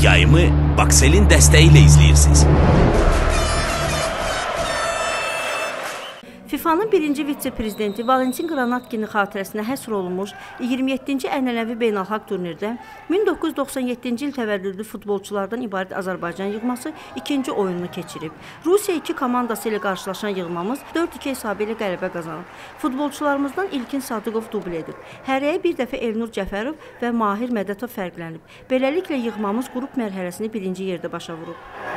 Yayımı Baksel'in dəstəyi ilə izləyirsiniz. FİFA-nın birinci vitse-prezidenti Valentin Granatkinin xatirəsinə həsr olunmuş 27-ci ənənəvi beynəlxalq turnirdə 1997-ci il təvəllüdlü futbolçulardan ibarət Azərbaycan yığması ikinci oyununu keçirib. Rusiya 2 komandası ilə qarşılaşan yığmamız 4-2 hesabı ilə qələbə qazanıb. Futbolçularımızdan İlkin Sadıqov dubl edib. Hərəyə bir dəfə Elnur Cəfərov və Mahir Mədətov fərqlənib. Beləliklə yığmamız qrup mərhələsini birinci yerdə başa vurub.